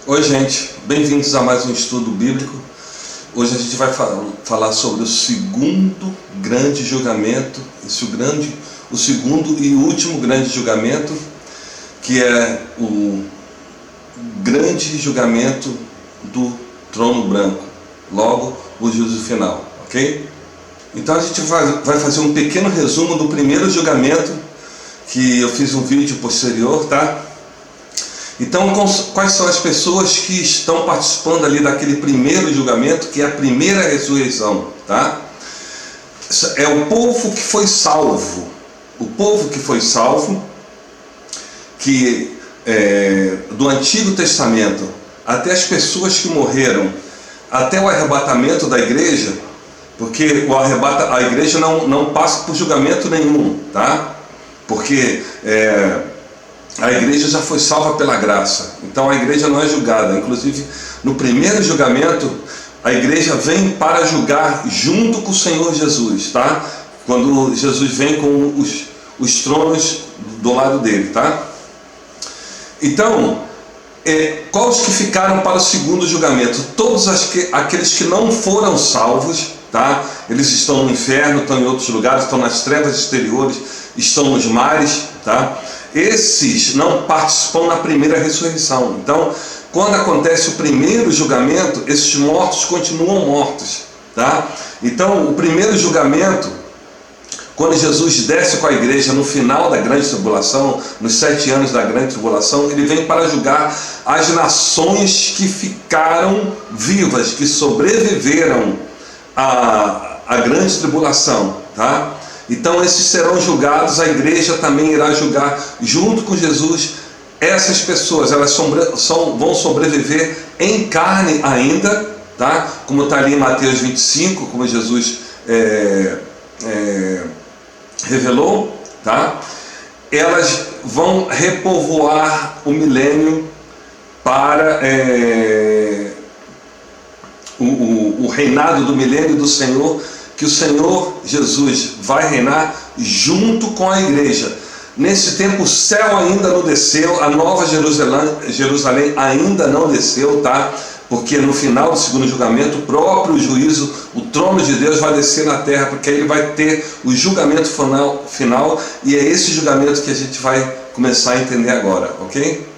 Oi, gente, bem-vindos a mais um estudo bíblico. Hoje a gente vai falar sobre o segundo grande julgamento, o segundo e último grande julgamento, que é o grande julgamento do trono branco, logo o juízo final, ok? Então a gente vai fazer um pequeno resumo do primeiro julgamento, que eu fiz um vídeo posterior, tá? Então, quais são as pessoas que estão participando ali daquele primeiro julgamento, que é a primeira ressurreição, tá? É o povo que foi salvo. O povo que foi salvo, que do Antigo Testamento até as pessoas que morreram, até o arrebatamento da igreja, porque a igreja não passa por julgamento nenhum, tá? Porque a igreja já foi salva pela graça, então a igreja não é julgada. Inclusive, no primeiro julgamento, a igreja vem para julgar junto com o Senhor Jesus, tá? Quando Jesus vem com os tronos do lado dele, tá? Então, quais que ficaram para o segundo julgamento? Todos aqueles que não foram salvos, tá? Eles estão no inferno, estão em outros lugares, estão nas trevas exteriores, estão nos mares, tá? Esses não participam na primeira ressurreição. Então, quando acontece o primeiro julgamento, esses mortos continuam mortos, tá? Então, o primeiro julgamento, quando Jesus desce com a igreja no final da grande tribulação, nos 7 anos da grande tribulação, ele vem para julgar as nações que ficaram vivas, que sobreviveram à grande tribulação, tá? Então esses serão julgados, a igreja também irá julgar junto com Jesus essas pessoas. Elas vão sobreviver em carne ainda, tá? Como está ali em Mateus 25, como Jesus revelou, tá? Elas vão repovoar o milênio para o reinado do milênio do Senhor, que o Senhor Jesus vai reinar junto com a igreja. Nesse tempo o céu ainda não desceu, a nova Jerusalém ainda não desceu, tá? Porque no final do segundo julgamento, o próprio juízo, o trono de Deus vai descer na terra, porque aí ele vai ter o julgamento final, e é esse julgamento que a gente vai começar a entender agora, ok?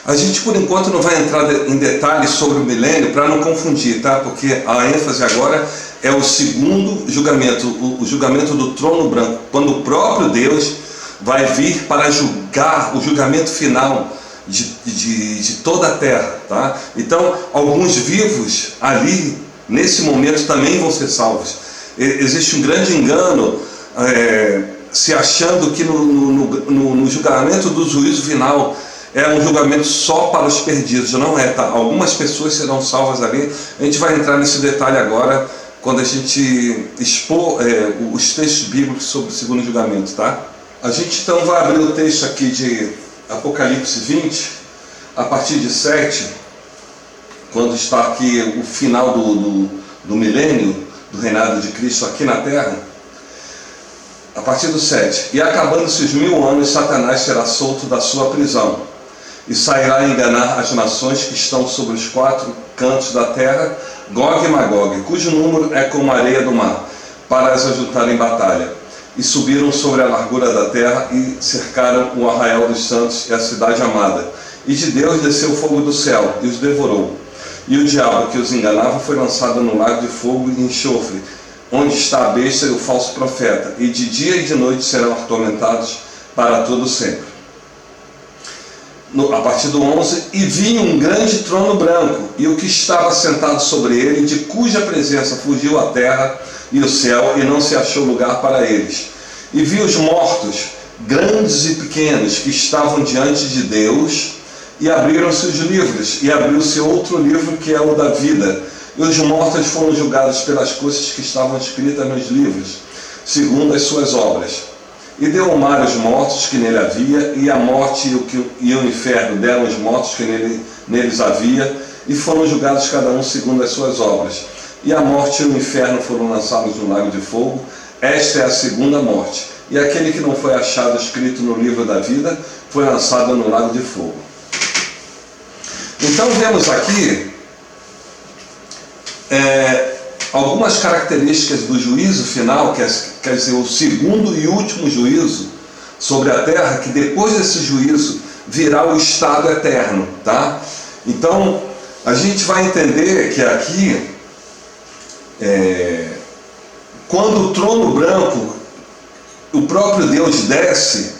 A gente, por enquanto, não vai entrar em detalhes sobre o milênio para não confundir, tá? Porque a ênfase agora é o segundo julgamento, o julgamento do trono branco, quando o próprio Deus vai vir para julgar, o julgamento final de toda a terra, tá? Então, alguns vivos ali, nesse momento, também vão ser salvos. Existe um grande engano, se achando que no julgamento do juízo final é um julgamento só para os perdidos. Não é, tá? Algumas pessoas serão salvas ali. A gente vai entrar nesse detalhe agora, quando a gente expor os textos bíblicos sobre o segundo julgamento, tá? A gente então vai abrir o texto aqui de Apocalipse 20, a partir de 7, quando está aqui o final do milênio, do reinado de Cristo aqui na terra. A partir do 7. E acabando-se os 1000 anos, Satanás será solto da sua prisão e sairá a enganar as nações que estão sobre os 4 cantos da terra, Gog e Magog, cujo número é como a areia do mar, para as ajuntar em batalha. E subiram sobre a largura da terra e cercaram o arraial dos santos e a cidade amada. E de Deus desceu fogo do céu e os devorou. E o diabo que os enganava foi lançado no lago de fogo e enxofre, onde está a besta e o falso profeta, e de dia e de noite serão atormentados para todo sempre. A partir do 11, e vi um grande trono branco, e o que estava sentado sobre ele, de cuja presença fugiu a terra e o céu, e não se achou lugar para eles. E vi os mortos, grandes e pequenos, que estavam diante de Deus, e abriram-se os livros, e abriu-se outro livro, que é o da vida. E os mortos foram julgados pelas coisas que estavam escritas nos livros, segundo as suas obras. E deu o mar os mortos que nele havia, e a morte e o inferno deram os mortos que neles havia, e foram julgados cada um segundo as suas obras. E a morte e o inferno foram lançados no lago de fogo. Esta é a segunda morte. E aquele que não foi achado escrito no livro da vida foi lançado no lago de fogo. Então vemos aqui algumas características do juízo final, quer dizer, o segundo e último juízo sobre a terra, que depois desse juízo virá o estado eterno, tá? Então a gente vai entender que aqui, quando o trono branco, o próprio Deus desce,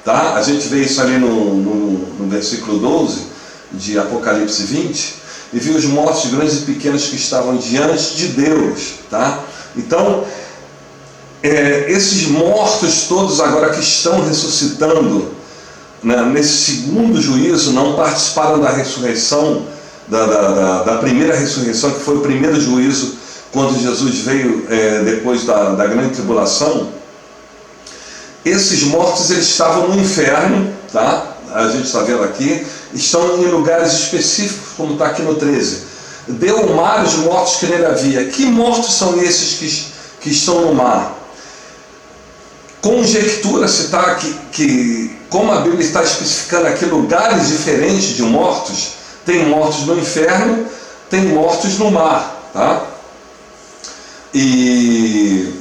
tá? A gente vê isso ali no versículo 12 de Apocalipse 20, e viu os mortos grandes e pequenos que estavam diante de Deus, tá? Então, esses mortos todos agora que estão ressuscitando, né, nesse segundo juízo, não participaram da ressurreição, da primeira ressurreição, que foi o primeiro juízo, quando Jesus veio depois da grande tribulação. Esses mortos, eles estavam no inferno, tá? A gente está vendo aqui, estão em lugares específicos, como está aqui no 13. Deu o mar os mortos que nele havia. Que mortos são esses que estão no mar? Conjectura-se, tá, que como a Bíblia está especificando aqui lugares diferentes de mortos, tem mortos no inferno, tem mortos no mar, tá? E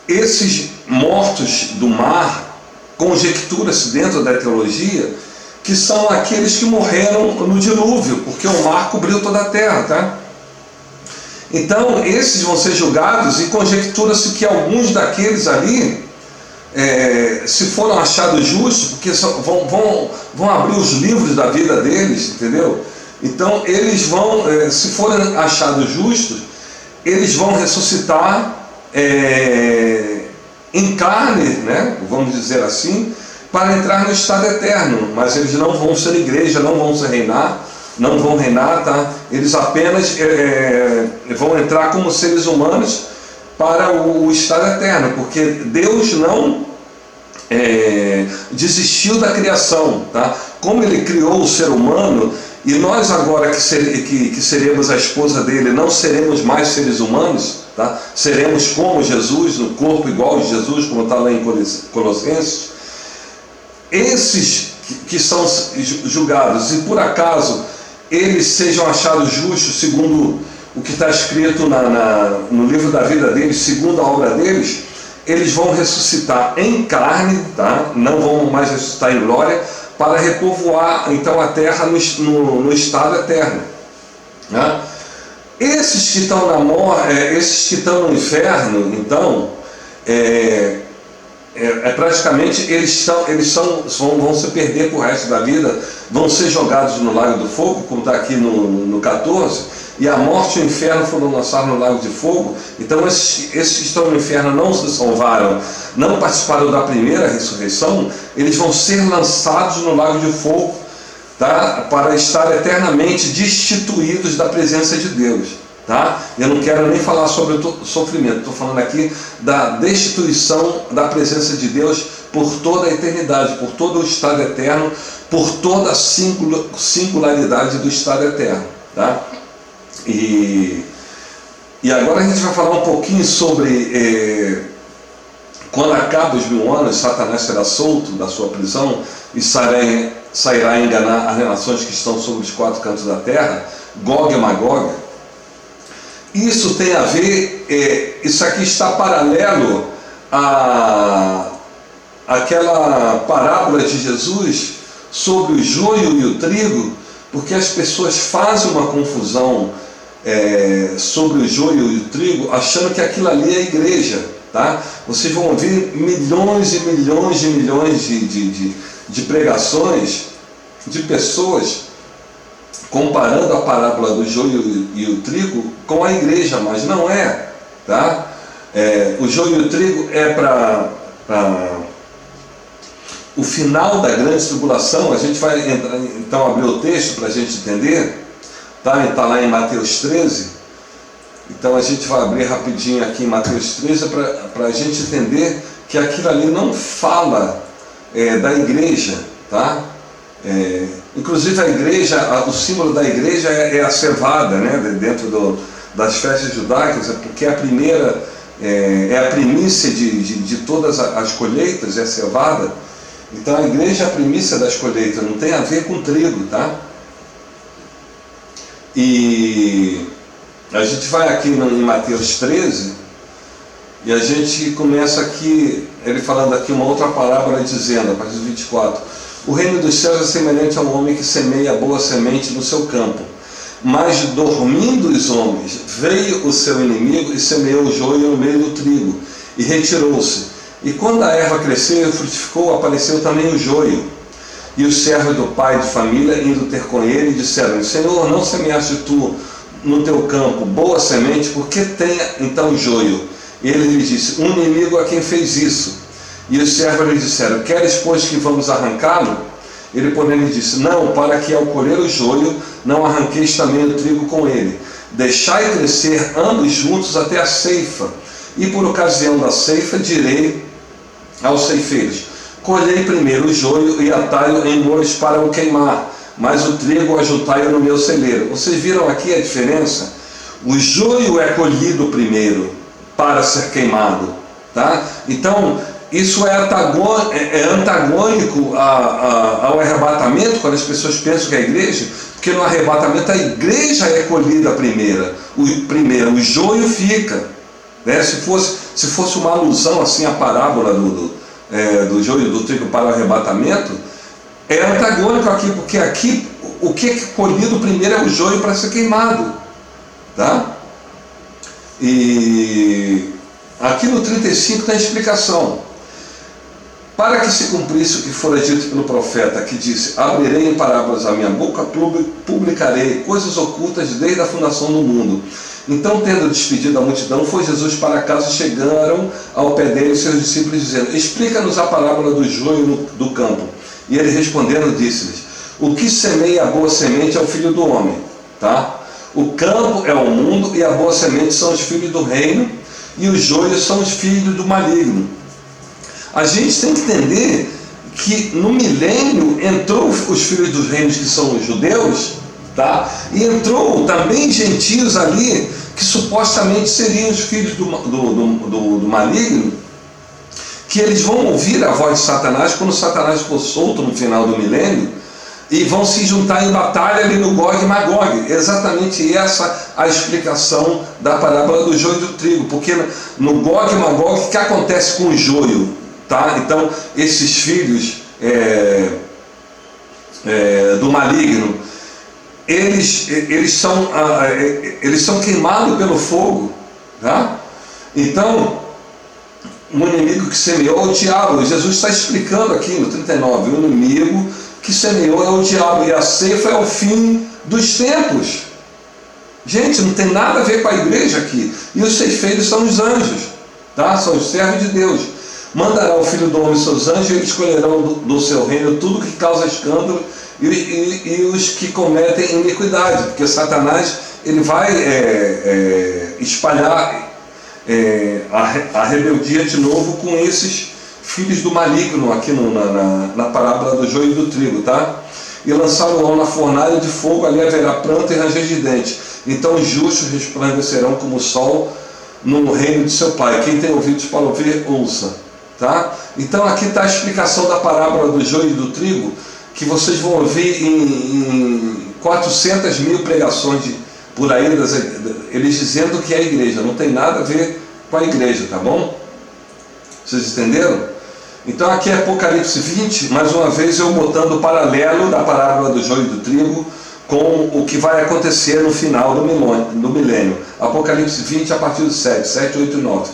esses mortos do mar, conjectura-se dentro da teologia, que são aqueles que morreram no dilúvio, porque o mar cobriu toda a terra, tá? Então, esses vão ser julgados, e conjectura-se que alguns daqueles ali, se foram achados justos, porque vão abrir os livros da vida deles, entendeu? Então, eles vão, se forem achados justos, eles vão ressuscitar em carne, né, vamos dizer assim, para entrar no estado eterno, mas eles não vão ser igreja, não vão reinar, tá? Eles apenas vão entrar como seres humanos para o estado eterno, porque Deus não desistiu da criação, tá? Como Ele criou o ser humano, e nós agora que seremos a esposa dele, não seremos mais seres humanos, tá? Seremos como Jesus, no corpo igual de Jesus, como está lá em Colossenses. Esses que são julgados, e por acaso eles sejam achados justos segundo o que está escrito no livro da vida deles, segundo a obra deles, eles vão ressuscitar em carne, tá? Não vão mais ressuscitar em glória, para repovoar então a terra no estado eterno, né? Esses que estão na morte, esses que estão no inferno, então, praticamente vão se perder por resto da vida, vão ser jogados no lago do fogo, como está aqui no 14, e a morte e o inferno foram lançados no lago de fogo. Então esses que estão no inferno não se salvaram, não participaram da primeira ressurreição, eles vão ser lançados no lago de fogo, tá? Para estar eternamente destituídos da presença de Deus, tá? Eu não quero nem falar sobre o sofrimento, estou falando aqui da destituição da presença de Deus por toda a eternidade, por todo o estado eterno, por toda a singularidade do estado eterno, tá? E agora a gente vai falar um pouquinho sobre quando acaba os 1000 anos, Satanás será solto da sua prisão e sairá a enganar as nações que estão sobre os 4 cantos da terra, Gog e Magog. Isso tem a ver, isso aqui está paralelo àquela parábola de Jesus sobre o joio e o trigo, porque as pessoas fazem uma confusão sobre o joio e o trigo, achando que aquilo ali é a igreja, tá? Vocês vão ouvir milhões e milhões e milhões de pregações de pessoas comparando a parábola do joio e o trigo com a igreja, mas não é, tá? O joio e o trigo é para o final da grande tribulação. A gente vai então abrir o texto para a gente entender, tá? Está lá em Mateus 13. Então a gente vai abrir rapidinho aqui em Mateus 13 para a gente entender que aquilo ali não fala da igreja, tá? Inclusive a igreja, o símbolo da igreja é a cevada, né? Dentro das festas judaicas, porque a primeira é a primícia de todas as colheitas, é a cevada. Então a igreja é a primícia das colheitas, não tem a ver com trigo, tá? E a gente vai aqui em Mateus 13, e a gente começa aqui, ele falando aqui uma outra parábola dizendo, a partir do 24, o reino dos céus é semelhante a um homem que semeia boa semente no seu campo. Mas dormindo os homens, veio o seu inimigo e semeou o joio no meio do trigo, e retirou-se. E quando a erva cresceu e frutificou, apareceu também o joio. E os servos do pai de família, indo ter com ele, disseram, Senhor, não semeaste tu no teu campo boa semente, por que tem então joio? E ele lhe disse, um inimigo a quem fez isso. E os servos lhe disseram, queres pois que vamos arrancá-lo? Ele, porém, lhe disse, não, para que ao colher o joio, não arranqueis também o trigo com ele. Deixai crescer ambos juntos até a ceifa. E por ocasião da ceifa, direi aos ceifeiros, colhei primeiro o joio e atai-o em molhos para o queimar, mas o trigo ajuntai-o no meu celeiro. Vocês viram aqui a diferença? O joio é colhido primeiro para ser queimado, tá? Então, isso é antagônico ao arrebatamento, quando as pessoas pensam que é a igreja, porque no arrebatamento a igreja é colhida primeiro, o joio fica, né? Se fosse uma alusão assim à parábola do joio do trigo para o arrebatamento, é antagônico aqui, porque aqui o que é colhido primeiro é o joio para ser queimado, tá? E aqui no 35 tem a explicação. Para que se cumprisse o que fora dito pelo profeta, que disse, abrirei em parábolas a minha boca, publicarei coisas ocultas desde a fundação do mundo. Então, tendo despedido a multidão, foi Jesus para casa e chegaram ao pé dele seus discípulos, dizendo, explica-nos a parábola do joio do campo. E ele respondendo, disse-lhes, o que semeia a boa semente é o filho do homem, tá? O campo é o mundo e a boa semente são os filhos do reino e os joios são os filhos do maligno. A gente tem que entender que no milênio entrou os filhos dos reinos que são os judeus, tá? E entrou também gentios ali que supostamente seriam os filhos do maligno, que eles vão ouvir a voz de Satanás quando Satanás for solto no final do milênio e vão se juntar em batalha ali no Gog e Magog. Exatamente essa a explicação da parábola do joio e do trigo, porque no Gog e Magog o que acontece com o joio? Tá? Então, esses filhos do maligno, eles são queimados pelo fogo. Tá? Então, o inimigo que semeou é o diabo. Jesus está explicando aqui no 39, o inimigo que semeou é o diabo, e a ceifa é o fim dos tempos. Gente, não tem nada a ver com a igreja aqui. E os ceifeiros são os anjos, tá? São os servos de Deus. Mandará o Filho do Homem seus anjos, e eles escolherão do seu reino tudo que causa escândalo e os que cometem iniquidade, porque Satanás ele vai espalhar a rebeldia de novo com esses filhos do maligno aqui na parábola do joio e do trigo, tá? E lançá-lo na fornalha de fogo, ali haverá pranto e ranger de dentes. Então os justos resplandecerão como o sol no reino de seu Pai. Quem tem ouvidos para ouvir, ouça. Tá? Então aqui está a explicação da parábola do joio e do trigo, que vocês vão ouvir em 400 mil pregações por aí, eles dizendo que é a igreja, não tem nada a ver com a igreja, tá bom? Vocês entenderam? Então aqui é Apocalipse 20, mais uma vez eu botando o paralelo da parábola do joio e do trigo com o que vai acontecer no final do milênio. Apocalipse 20 a partir do 7, 8 e 9.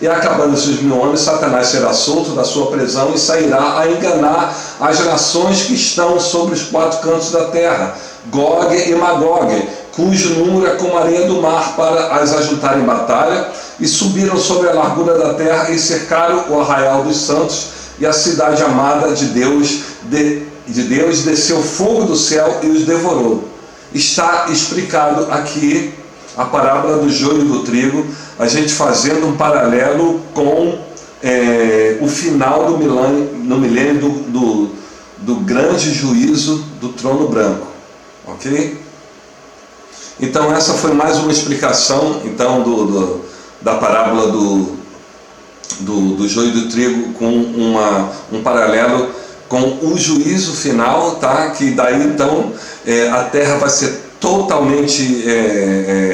E acabando-se os 1000 anos, Satanás será solto da sua prisão e sairá a enganar as nações que estão sobre os 4 cantos da terra, Gog e Magog, cujo número é como a areia do mar, para as ajuntar em batalha, e subiram sobre a largura da terra e cercaram o arraial dos santos e a cidade amada de Deus, desceu fogo do céu e os devorou. Está explicado aqui a parábola do joio e do trigo, a gente fazendo um paralelo com o final do milênio do grande juízo do trono branco, ok? Então essa foi mais uma explicação então da parábola do joio e do trigo, com um paralelo com o juízo final, tá? Que daí então a terra vai ser totalmente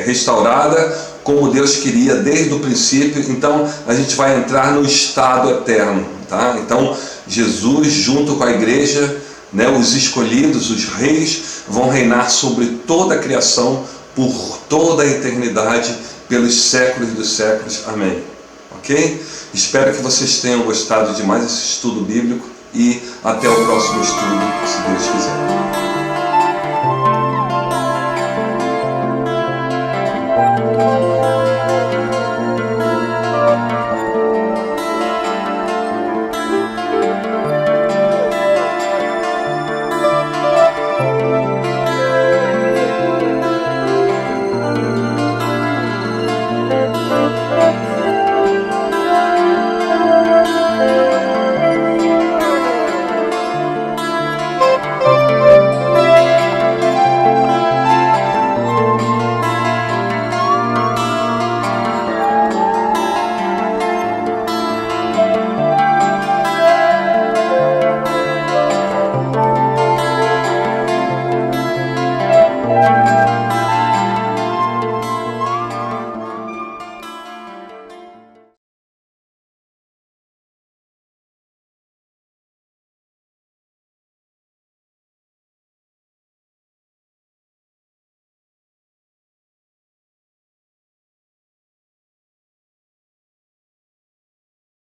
restaurada, como Deus queria desde o princípio. Então a gente vai entrar no estado eterno, tá? Então Jesus junto com a igreja, né, os escolhidos, os reis, vão reinar sobre toda a criação por toda a eternidade, pelos séculos dos séculos. Amém. Ok? Espero que vocês tenham gostado de mais esse estudo bíblico e até o próximo estudo, se Deus quiser.